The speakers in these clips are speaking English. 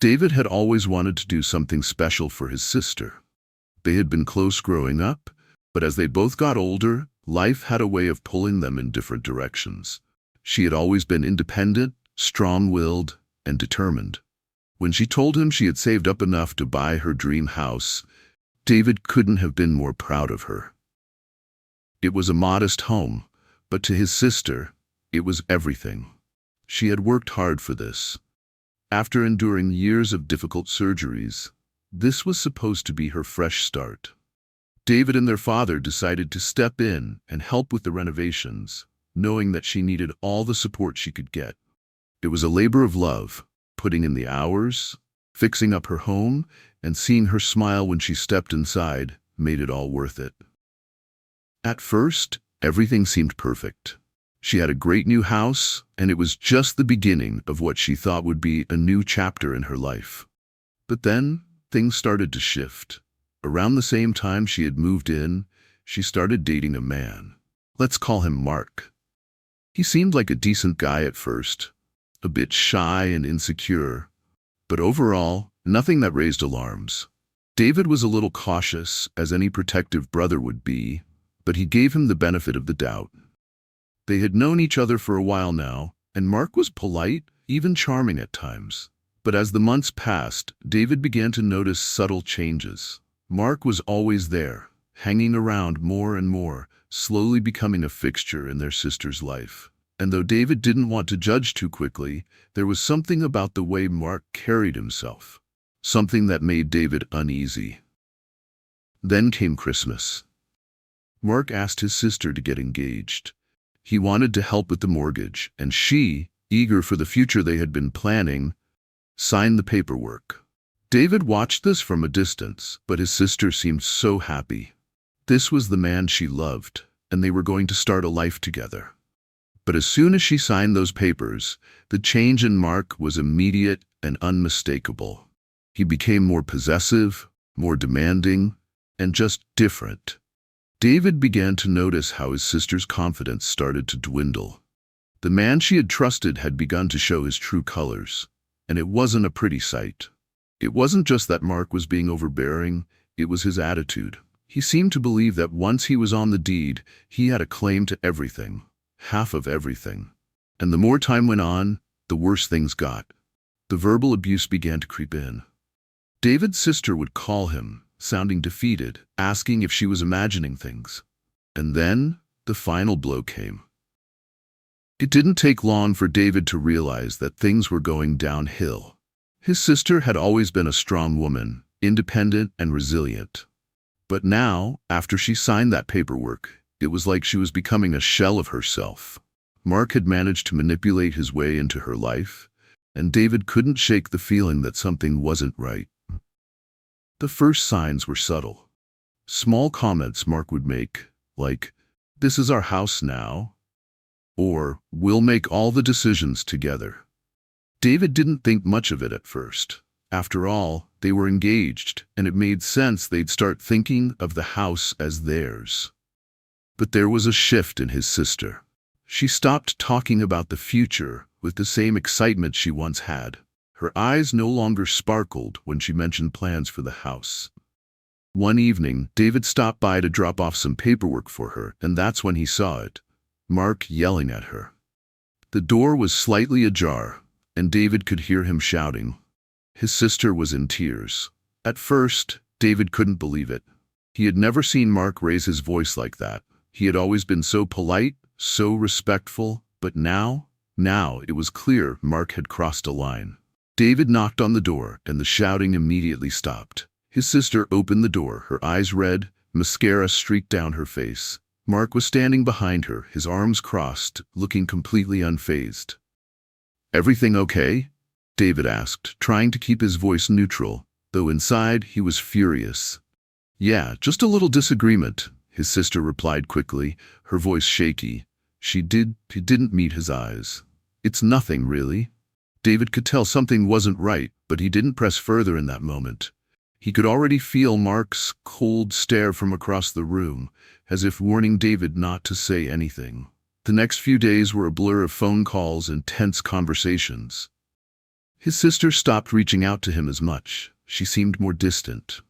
David had always wanted to do something special for his sister. They had been close growing up, but as they both got older, life had a way of pulling them in different directions. She had always been independent, strong-willed, and determined. When she told him she had saved up enough to buy her dream house, David couldn't have been more proud of her. It was a modest home, but to his sister, it was everything. She had worked hard for this. After enduring years of difficult surgeries, this was supposed to be her fresh start. David and their father decided to step in and help with the renovations, knowing that she needed all the support she could get. It was a labor of love, putting in the hours, fixing up her home, and seeing her smile when she stepped inside made it all worth it. At first, everything seemed perfect. She had a great new house, and it was just the beginning of what she thought would be a new chapter in her life. But then, things started to shift. Around the same time she had moved in, she started dating a man. Let's call him Mark. He seemed like a decent guy at first, a bit shy and insecure, but overall, nothing that raised alarms. David was a little cautious, as any protective brother would be, but he gave him the benefit of the doubt. They had known each other for a while now, and Mark was polite, even charming at times. But as the months passed, David began to notice subtle changes. Mark was always there, hanging around more and more, slowly becoming a fixture in their sister's life. And though David didn't want to judge too quickly, there was something about the way Mark carried himself, something that made David uneasy. Then came Christmas. Mark asked his sister to get engaged. He wanted to help with the mortgage, and she, eager for the future they had been planning, signed the paperwork. David watched this from a distance, but his sister seemed so happy. This was the man she loved, and they were going to start a life together. But as soon as she signed those papers, the change in Mark was immediate and unmistakable. He became more possessive, more demanding, and just different. David began to notice how his sister's confidence started to dwindle. The man she had trusted had begun to show his true colors, and it wasn't a pretty sight. It wasn't just that Mark was being overbearing, it was his attitude. He seemed to believe that once he was on the deed, he had a claim to everything, half of everything. And the more time went on, the worse things got. The verbal abuse began to creep in. David's sister would call him, sounding defeated, asking if she was imagining things. And then, the final blow came. It didn't take long for David to realize that things were going downhill. His sister had always been a strong woman, independent and resilient. But now, after she signed that paperwork, it was like she was becoming a shell of herself. Mark had managed to manipulate his way into her life, and David couldn't shake the feeling that something wasn't right. The first signs were subtle. Small comments Mark would make, like, "This is our house now," or "We'll make all the decisions together." David didn't think much of it at first. After all, they were engaged, and it made sense they'd start thinking of the house as theirs. But there was a shift in his sister. She stopped talking about the future with the same excitement she once had. Her eyes no longer sparkled when she mentioned plans for the house. One evening, David stopped by to drop off some paperwork for her, and that's when he saw it. Mark yelling at her. The door was slightly ajar, and David could hear him shouting. His sister was in tears. At first, David couldn't believe it. He had never seen Mark raise his voice like that. He had always been so polite, so respectful, but now it was clear Mark had crossed a line. David knocked on the door, and the shouting immediately stopped. His sister opened the door, her eyes red, mascara streaked down her face. Mark was standing behind her, his arms crossed, looking completely unfazed. "Everything okay?" David asked, trying to keep his voice neutral, though inside he was furious. "Yeah, just a little disagreement," his sister replied quickly, her voice shaky. He didn't meet his eyes. "It's nothing, really." David could tell something wasn't right, but he didn't press further in that moment. He could already feel Mark's cold stare from across the room, as if warning David not to say anything. The next few days were a blur of phone calls and tense conversations. His sister stopped reaching out to him as much. She seemed more distant.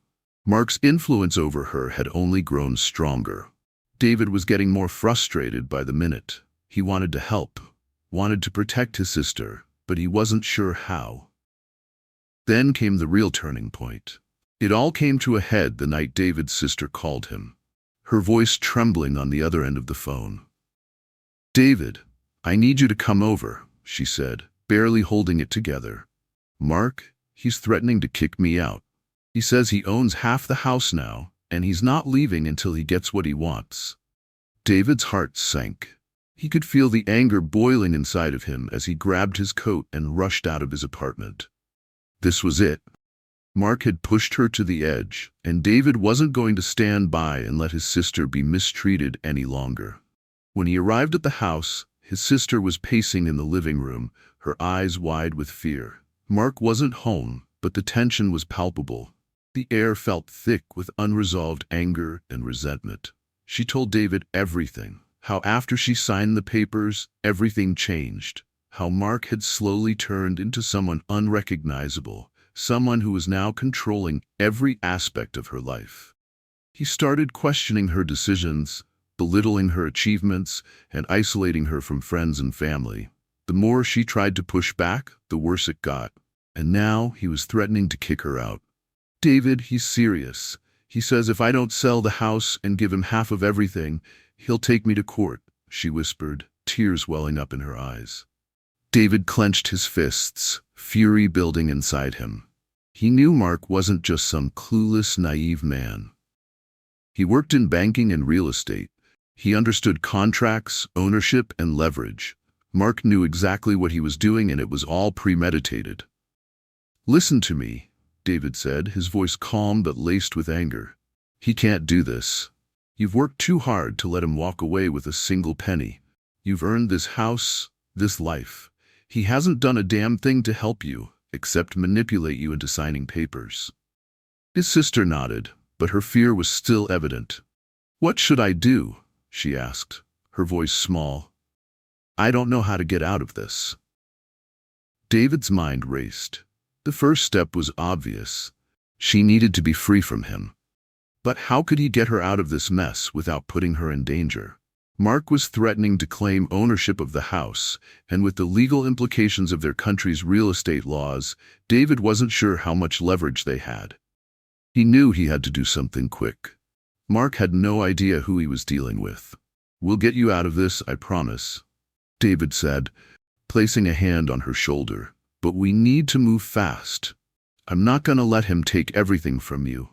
Mark's influence over her had only grown stronger. David was getting more frustrated by the minute. He wanted to help, wanted to protect his sister, but he wasn't sure how. Then came the real turning point. It all came to a head the night David's sister called him, her voice trembling on the other end of the phone. "David, I need you to come over," she said, barely holding it together. "Mark, he's threatening to kick me out. He says he owns half the house now, and he's not leaving until he gets what he wants." David's heart sank. He could feel the anger boiling inside of him as he grabbed his coat and rushed out of his apartment. This was it. Mark had pushed her to the edge, and David wasn't going to stand by and let his sister be mistreated any longer. When he arrived at the house, his sister was pacing in the living room, her eyes wide with fear. Mark wasn't home, but the tension was palpable. The air felt thick with unresolved anger and resentment. She told David everything. How after she signed the papers, everything changed. How Mark had slowly turned into someone unrecognizable, someone who was now controlling every aspect of her life. He started questioning her decisions, belittling her achievements, and isolating her from friends and family. The more she tried to push back, the worse it got. And now he was threatening to kick her out. "David, he's serious. He says if I don't sell the house and give him half of everything, he'll take me to court," she whispered, tears welling up in her eyes. David clenched his fists, fury building inside him. He knew Mark wasn't just some clueless, naive man. He worked in banking and real estate. He understood contracts, ownership, and leverage. Mark knew exactly what he was doing, and it was all premeditated. "Listen to me," David said, his voice calm but laced with anger. "He can't do this. You've worked too hard to let him walk away with a single penny. You've earned this house, this life. He hasn't done a damn thing to help you, except manipulate you into signing papers." His sister nodded, but her fear was still evident. "What should I do?" she asked, her voice small. "I don't know how to get out of this." David's mind raced. The first step was obvious. She needed to be free from him. But how could he get her out of this mess without putting her in danger? Mark was threatening to claim ownership of the house, and with the legal implications of their country's real estate laws, David wasn't sure how much leverage they had. He knew he had to do something quick. Mark had no idea who he was dealing with. "We'll get you out of this, I promise," David said, placing a hand on her shoulder. "But we need to move fast. I'm not going to let him take everything from you."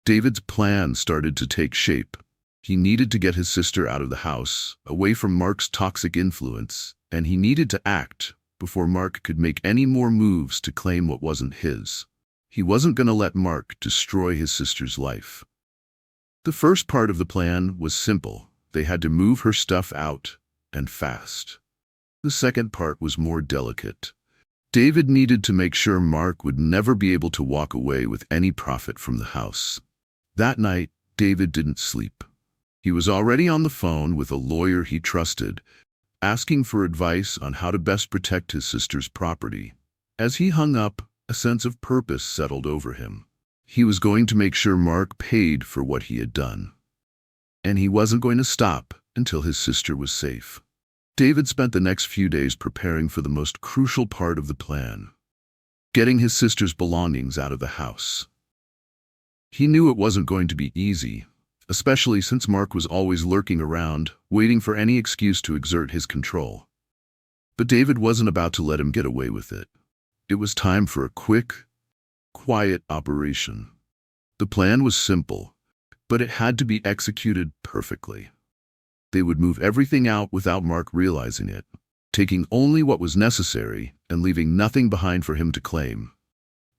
David's plan started to take shape. He needed to get his sister out of the house, away from Mark's toxic influence, and he needed to act before Mark could make any more moves to claim what wasn't his. He wasn't going to let Mark destroy his sister's life. The first part of the plan was simple. They had to move her stuff out, and fast. The second part was more delicate. David needed to make sure Mark would never be able to walk away with any profit from the house. That night, David didn't sleep. He was already on the phone with a lawyer he trusted, asking for advice on how to best protect his sister's property. As he hung up, a sense of purpose settled over him. He was going to make sure Mark paid for what he had done. And he wasn't going to stop until his sister was safe. David spent the next few days preparing for the most crucial part of the plan, getting his sister's belongings out of the house. He knew it wasn't going to be easy, especially since Mark was always lurking around, waiting for any excuse to exert his control. But David wasn't about to let him get away with it. It was time for a quick, quiet operation. The plan was simple, but it had to be executed perfectly. They would move everything out without Mark realizing it, taking only what was necessary and leaving nothing behind for him to claim.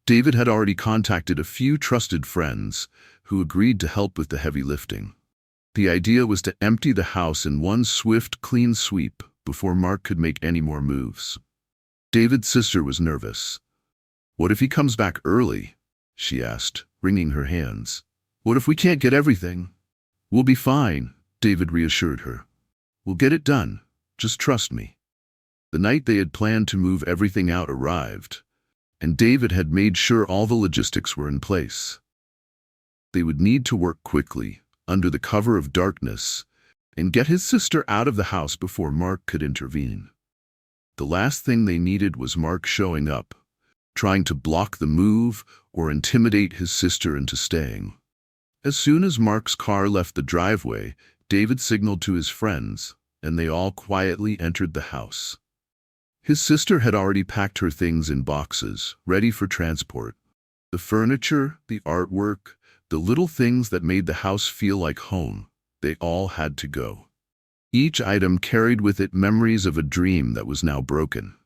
David had already contacted a few trusted friends who agreed to help with the heavy lifting. The idea was to empty the house in one swift, clean sweep before Mark could make any more moves. David's sister was nervous. "What if he comes back early?" she asked, wringing her hands. "What if we can't get everything?" "We'll be fine," David reassured her. "We'll get it done. Just trust me." The night they had planned to move everything out arrived. and David had made sure all the logistics were in place. They would need to work quickly, under the cover of darkness, and get his sister out of the house before Mark could intervene. The last thing they needed was Mark showing up, trying to block the move or intimidate his sister into staying. As soon as Mark's car left the driveway, David signaled to his friends, and they all quietly entered the house. His sister had already packed her things in boxes, ready for transport. The furniture, the artwork, the little things that made the house feel like home, they all had to go. Each item carried with it memories of a dream that was now broken.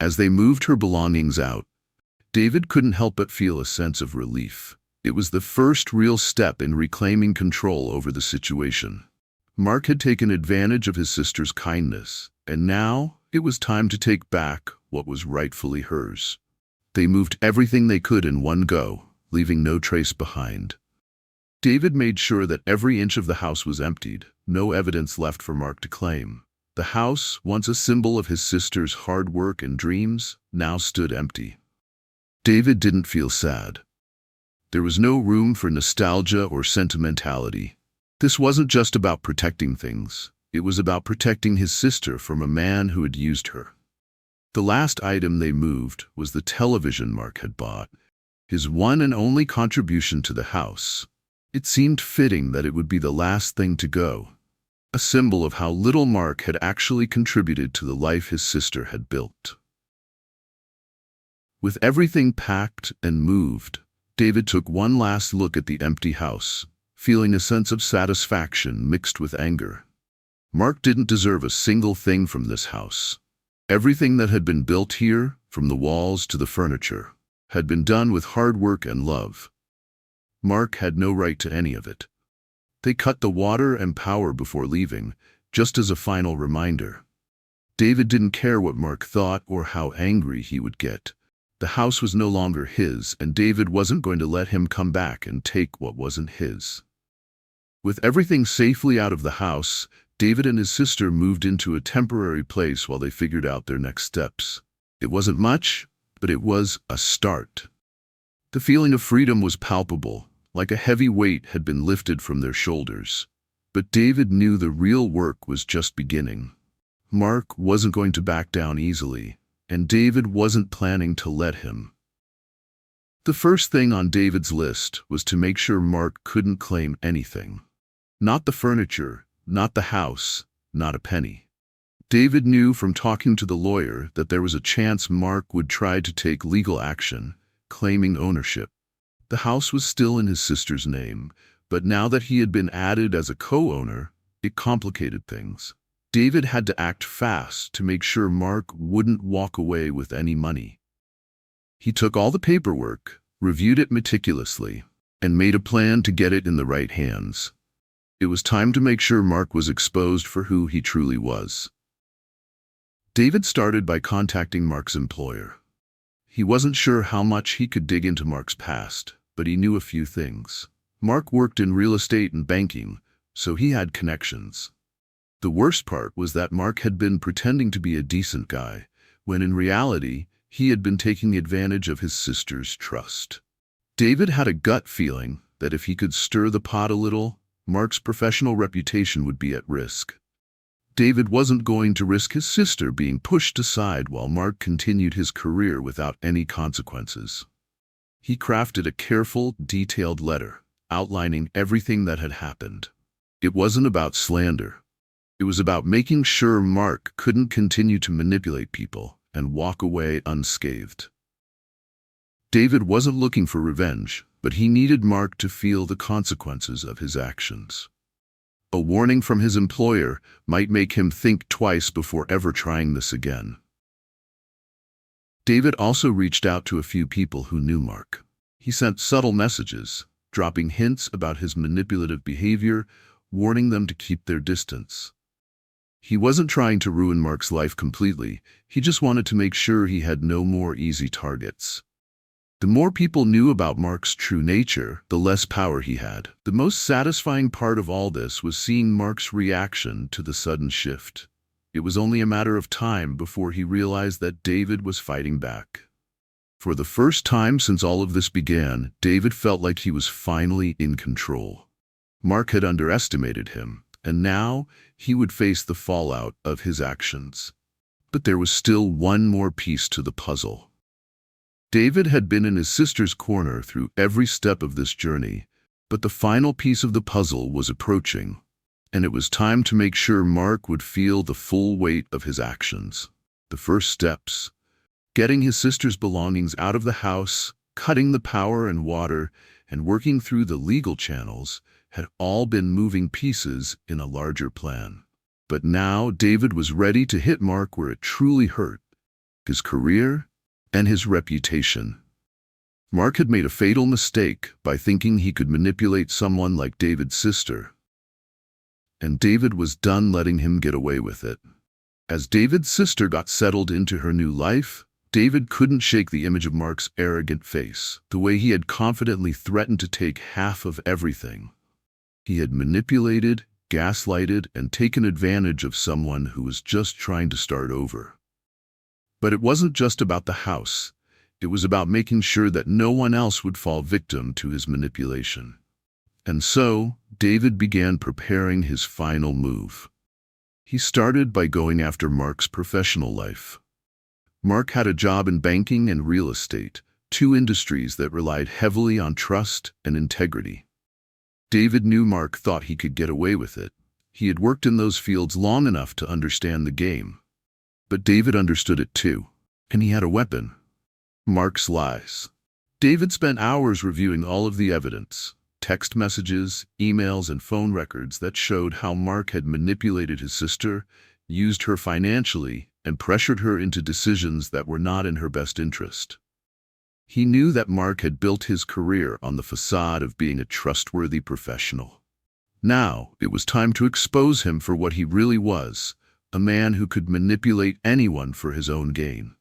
As they moved her belongings out, David couldn't help but feel a sense of relief. It was the first real step in reclaiming control over the situation. Mark had taken advantage of his sister's kindness, and now it was time to take back what was rightfully hers. They moved everything they could in one go, leaving no trace behind. David made sure that every inch of the house was emptied, no evidence left for Mark to claim. The house, once a symbol of his sister's hard work and dreams, now stood empty. David didn't feel sad. There was no room for nostalgia or sentimentality. This wasn't just about protecting things. It was about protecting his sister from a man who had used her. The last item they moved was the television Mark had bought, his one and only contribution to the house. It seemed fitting that it would be the last thing to go, a symbol of how little Mark had actually contributed to the life his sister had built. With everything packed and moved, David took one last look at the empty house, feeling a sense of satisfaction mixed with anger. Mark didn't deserve a single thing from this house. Everything that had been built here, from the walls to the furniture, had been done with hard work and love. Mark had no right to any of it. They cut the water and power before leaving, just as a final reminder. David didn't care what Mark thought or how angry he would get. The house was no longer his, and David wasn't going to let him come back and take what wasn't his. With everything safely out of the house, David and his sister moved into a temporary place while they figured out their next steps. It wasn't much, but it was a start. The feeling of freedom was palpable, like a heavy weight had been lifted from their shoulders. But David knew the real work was just beginning. Mark wasn't going to back down easily, and David wasn't planning to let him. The first thing on David's list was to make sure Mark couldn't claim anything. Not the furniture, not the house, not a penny. David knew from talking to the lawyer that there was a chance Mark would try to take legal action, claiming ownership. The house was still in his sister's name, but now that he had been added as a co-owner, it complicated things. David had to act fast to make sure Mark wouldn't walk away with any money. He took all the paperwork, reviewed it meticulously, and made a plan to get it in the right hands. It was time to make sure Mark was exposed for who he truly was. David started by contacting Mark's employer. He wasn't sure how much he could dig into Mark's past, but he knew a few things. Mark worked in real estate and banking, so he had connections. The worst part was that Mark had been pretending to be a decent guy, when in reality, he had been taking advantage of his sister's trust. David had a gut feeling that if he could stir the pot a little, Mark's professional reputation would be at risk. David wasn't going to risk his sister being pushed aside while Mark continued his career without any consequences. He crafted a careful, detailed letter, outlining everything that had happened. It wasn't about slander. It was about making sure Mark couldn't continue to manipulate people and walk away unscathed. David wasn't looking for revenge, but he needed Mark to feel the consequences of his actions. A warning from his employer might make him think twice before ever trying this again. David also reached out to a few people who knew Mark. He sent subtle messages, dropping hints about his manipulative behavior, warning them to keep their distance. He wasn't trying to ruin Mark's life completely, he just wanted to make sure he had no more easy targets. The more people knew about Mark's true nature, the less power he had. The most satisfying part of all this was seeing Mark's reaction to the sudden shift. It was only a matter of time before he realized that David was fighting back. For the first time since all of this began, David felt like he was finally in control. Mark had underestimated him, and now he would face the fallout of his actions. But there was still one more piece to the puzzle. David had been in his sister's corner through every step of this journey, but the final piece of the puzzle was approaching, and it was time to make sure Mark would feel the full weight of his actions. The first steps: getting his sister's belongings out of the house, cutting the power and water, and working through the legal channels, had all been moving pieces in a larger plan. But now David was ready to hit Mark where it truly hurt: his career and his reputation. Mark had made a fatal mistake by thinking he could manipulate someone like David's sister, and David was done letting him get away with it. As David's sister got settled into her new life, David couldn't shake the image of Mark's arrogant face, the way he had confidently threatened to take half of everything. He had manipulated, gaslighted, and taken advantage of someone who was just trying to start over. But it wasn't just about the house. It was about making sure that no one else would fall victim to his manipulation. And so, David began preparing his final move. He started by going after Mark's professional life. Mark had a job in banking and real estate, two industries that relied heavily on trust and integrity. David knew Mark thought he could get away with it. He had worked in those fields long enough to understand the game. But David understood it too, and he had a weapon: Mark's lies. David spent hours reviewing all of the evidence: text messages, emails, and phone records that showed how Mark had manipulated his sister, used her financially, and pressured her into decisions that were not in her best interest. He knew that Mark had built his career on the facade of being a trustworthy professional. Now, it was time to expose him for what he really was: a man who could manipulate anyone for his own gain.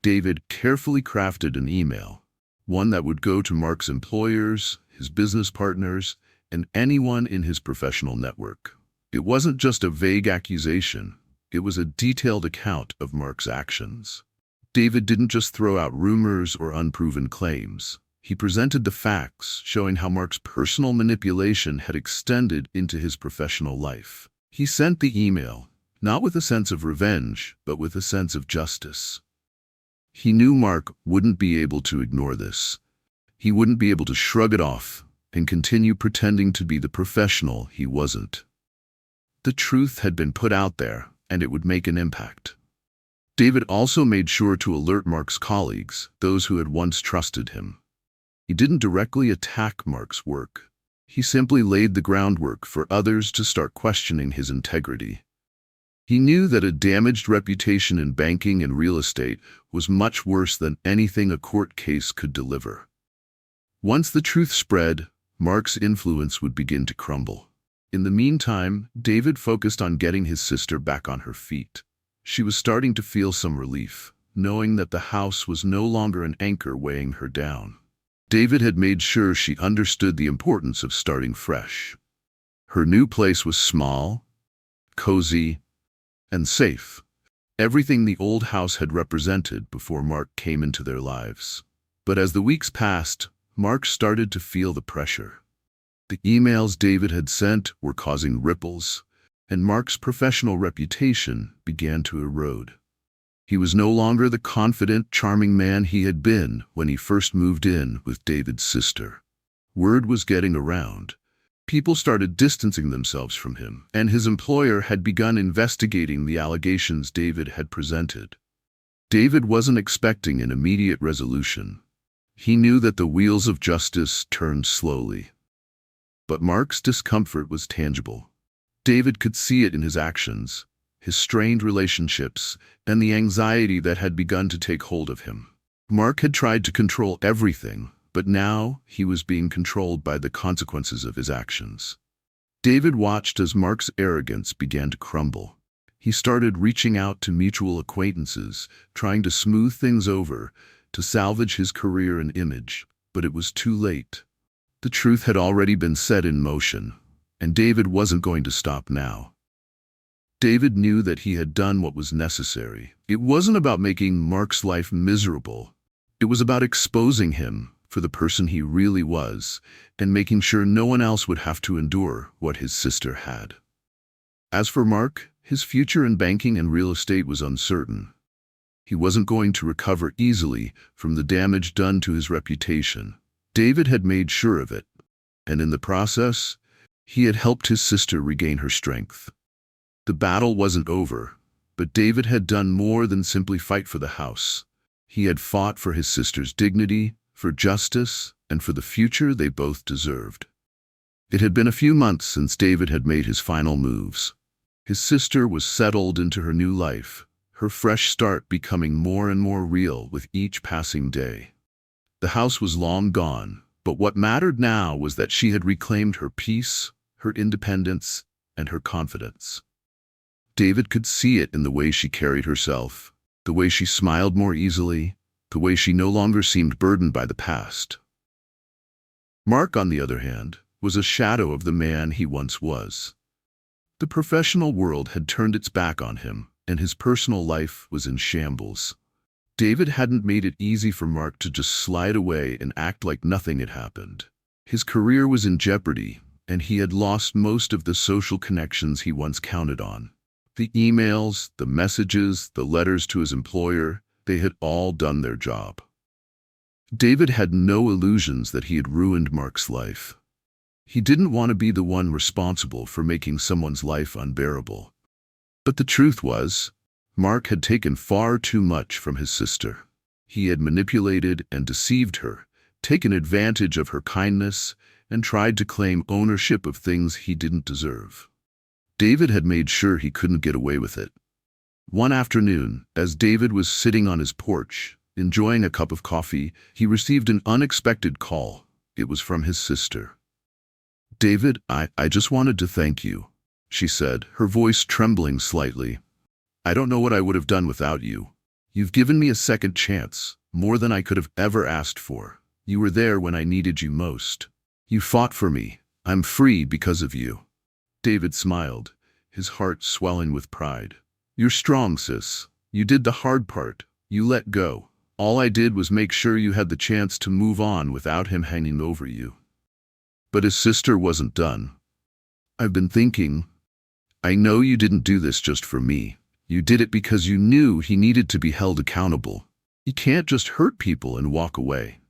David carefully crafted an email, one that would go to Mark's employers, his business partners, and anyone in his professional network. It wasn't just a vague accusation. It was a detailed account of Mark's actions. David didn't just throw out rumors or unproven claims. He presented the facts, showing how Mark's personal manipulation had extended into his professional life. He sent the email, not with a sense of revenge, but with a sense of justice. He knew Mark wouldn't be able to ignore this. He wouldn't be able to shrug it off and continue pretending to be the professional he wasn't. The truth had been put out there, and it would make an impact. David also made sure to alert Mark's colleagues, those who had once trusted him. He didn't directly attack Mark's work. He simply laid the groundwork for others to start questioning his integrity. He knew that a damaged reputation in banking and real estate was much worse than anything a court case could deliver. Once the truth spread, Mark's influence would begin to crumble. In the meantime, David focused on getting his sister back on her feet. She was starting to feel some relief, knowing that the house was no longer an anchor weighing her down. David had made sure she understood the importance of starting fresh. Her new place was small, cozy, and safe. Everything the old house had represented before Mark came into their lives. But as the weeks passed, Mark started to feel the pressure. The emails David had sent were causing ripples, and Mark's professional reputation began to erode. He was no longer the confident, charming man he had been when he first moved in with David's sister. Word was getting around. People started distancing themselves from him, and his employer had begun investigating the allegations David had presented. David wasn't expecting an immediate resolution. He knew that the wheels of justice turned slowly. But Mark's discomfort was tangible. David could see it in his actions, his strained relationships, and the anxiety that had begun to take hold of him. Mark had tried to control everything, but now he was being controlled by the consequences of his actions. David watched as Mark's arrogance began to crumble. He started reaching out to mutual acquaintances, trying to smooth things over, to salvage his career and image, but it was too late. The truth had already been set in motion, and David wasn't going to stop now. David knew that he had done what was necessary. It wasn't about making Mark's life miserable. It was about exposing him for the person he really was and making sure no one else would have to endure what his sister had. As for Mark, his future in banking and real estate was uncertain. He wasn't going to recover easily from the damage done to his reputation. David had made sure of it, and in the process, he had helped his sister regain her strength. The battle wasn't over, but David had done more than simply fight for the house. He had fought for his sister's dignity, for justice, and for the future they both deserved. It had been a few months since David had made his final moves. His sister was settled into her new life, her fresh start becoming more and more real with each passing day. The house was long gone, but what mattered now was that she had reclaimed her peace, her independence, and her confidence. David could see it in the way she carried herself, the way she smiled more easily, the way she no longer seemed burdened by the past. Mark, on the other hand, was a shadow of the man he once was. The professional world had turned its back on him, and his personal life was in shambles. David hadn't made it easy for Mark to just slide away and act like nothing had happened. His career was in jeopardy, and he had lost most of the social connections he once counted on. The emails, the messages, the letters to his employer, they had all done their job. David had no illusions that he had ruined Mark's life. He didn't want to be the one responsible for making someone's life unbearable. But the truth was, Mark had taken far too much from his sister. He had manipulated and deceived her, taken advantage of her kindness, and tried to claim ownership of things he didn't deserve. David had made sure he couldn't get away with it. One afternoon, as David was sitting on his porch, enjoying a cup of coffee, he received an unexpected call. It was from his sister. "David, I just wanted to thank you," she said, her voice trembling slightly. "I don't know what I would have done without you. You've given me a second chance, more than I could have ever asked for. You were there when I needed you most. You fought for me. I'm free because of you." David smiled, his heart swelling with pride. "You're strong, sis. You did the hard part. You let go. All I did was make sure you had the chance to move on without him hanging over you." But his sister wasn't done. "I've been thinking, I know you didn't do this just for me. You did it because you knew he needed to be held accountable. You can't just hurt people and walk away.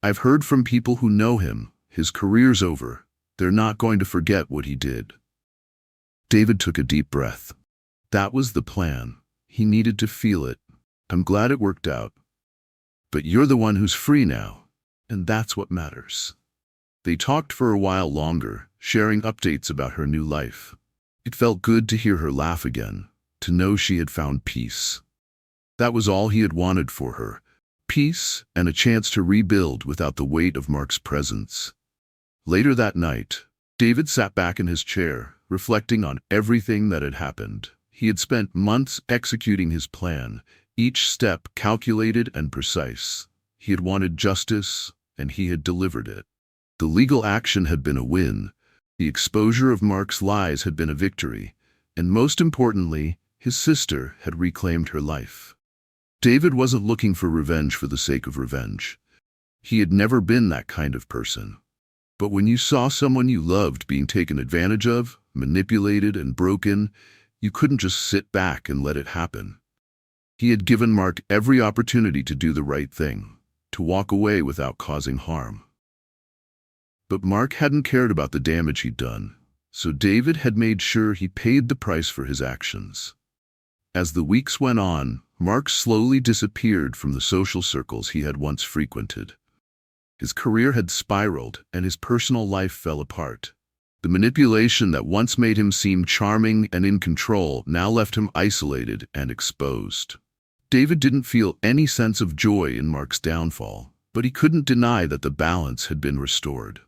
I've heard from people who know him. His career's over. They're not going to forget what he did." David took a deep breath. That was the plan. He needed to feel it. "I'm glad it worked out. But you're the one who's free now, and that's what matters." They talked for a while longer, sharing updates about her new life. It felt good to hear her laugh again, to know she had found peace. That was all he had wanted for her, peace and a chance to rebuild without the weight of Mark's presence. Later that night, David sat back in his chair, reflecting on everything that had happened. He had spent months executing his plan, each step calculated and precise. He had wanted justice, and he had delivered it. The legal action had been a win, the exposure of Mark's lies had been a victory, and most importantly, his sister had reclaimed her life. David wasn't looking for revenge for the sake of revenge. He had never been that kind of person. But when you saw someone you loved being taken advantage of, manipulated and broken, you couldn't just sit back and let it happen. He had given Mark every opportunity to do the right thing, to walk away without causing harm. But Mark hadn't cared about the damage he'd done, so David had made sure he paid the price for his actions. As the weeks went on, Mark slowly disappeared from the social circles he had once frequented. His career had spiraled, and his personal life fell apart. The manipulation that once made him seem charming and in control now left him isolated and exposed. David didn't feel any sense of joy in Mark's downfall, but he couldn't deny that the balance had been restored.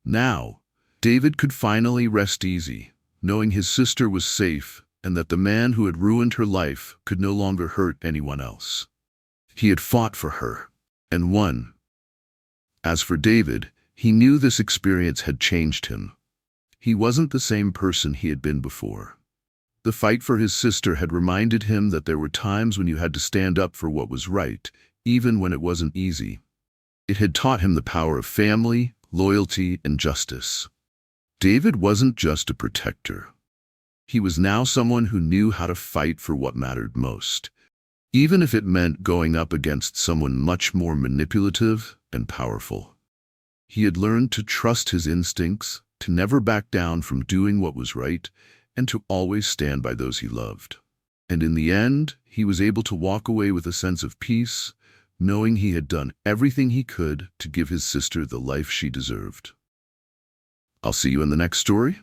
Now, David could finally rest easy, knowing his sister was safe and that the man who had ruined her life could no longer hurt anyone else. He had fought for her, and won. As for David, he knew this experience had changed him. He wasn't the same person he had been before. The fight for his sister had reminded him that there were times when you had to stand up for what was right, even when it wasn't easy. It had taught him the power of family, loyalty, and justice. David wasn't just a protector. He was now someone who knew how to fight for what mattered most, even if it meant going up against someone much more manipulative and powerful. He had learned to trust his instincts, to never back down from doing what was right, and to always stand by those he loved. And in the end, he was able to walk away with a sense of peace, knowing he had done everything he could to give his sister the life she deserved. I'll see you in the next story.